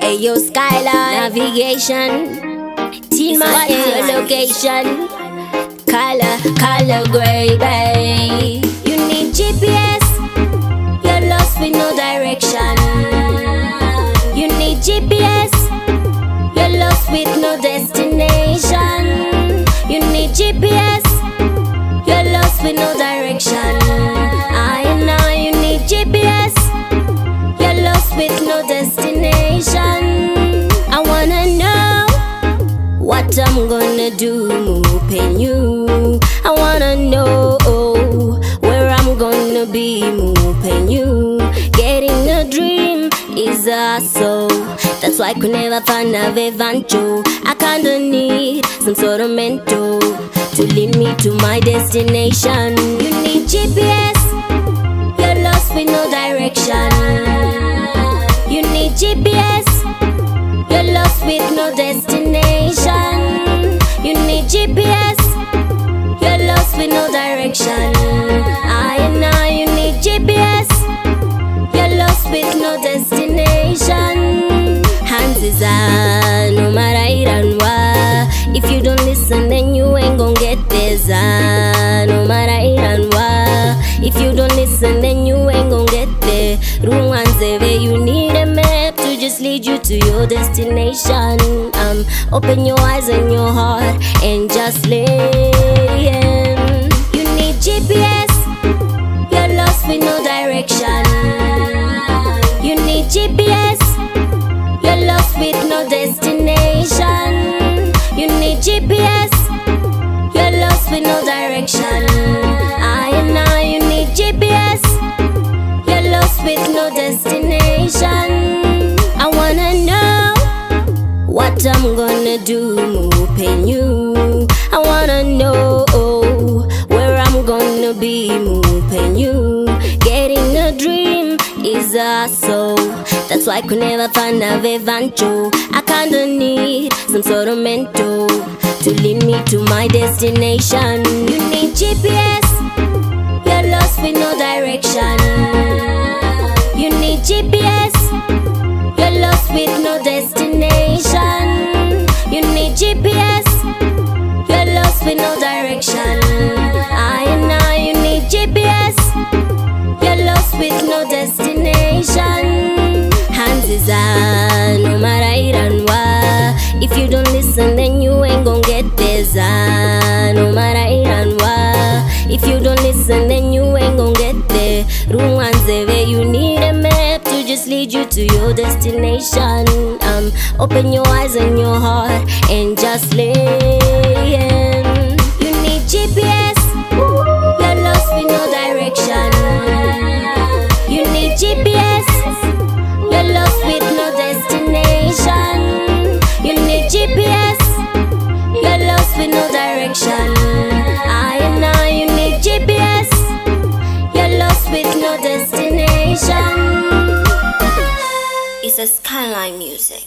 Ayo Skyline Navigation. Teen Man is your location. Color gray, babe. You need GPS. You're lost with no direction. You need GPS. You're lost with no destination. You need GPS. You're lost with no direction. You need GPS. You're lost with no destination. I wanna know what I'm gonna do, moving you. I wanna know where I'm gonna be, moving you. Getting a dream is a soul. That's why I could never find a vivancho. I kinda need some sort of mentor to lead me to my destination. You need GPS. You're lost with no direction. You need GPS. You're lost with no destination. You need GPS. You're lost with no direction. You need GPS. You're lost with no destination. Hands is on, no matter what. If you don't listen, then you ain't gon' get this. No matter what. If you don't listen, then you ain't gon' get there. You need a map to just lead you to your destination. Open your eyes and your heart and just listen. You need GPS. You're lost with no direction. You need GPS. You're lost with no destination. You need GPS. You're lost with no direction. You need GPS. You're lost with no destination. I wanna know what I'm gonna do, moving you. I wanna know where I'm gonna be, moving you. Getting a dream is a soul. That's why I could never find a vivancho. I kinda need some sort of mentor to lead me to my destination. You need GPS. You're lost with no direction. You need GPS. You're lost with no destination. You need GPS. You're lost with no direction. You need GPS. You're lost with no destination. Hands is on, no matter what. If you don't listen, then you ain't gon' get this. No matter what. If you don't listen, then you ain't gon' get there. You need a map to just lead you to your destination. Open your eyes and your heart and just listen. You need GPS. You're lost with no direction. You need GPS. You're lost with no destination. You need GPS. You're lost with no direction. You need GPS. You're lost with no destination. It's a Skyline music.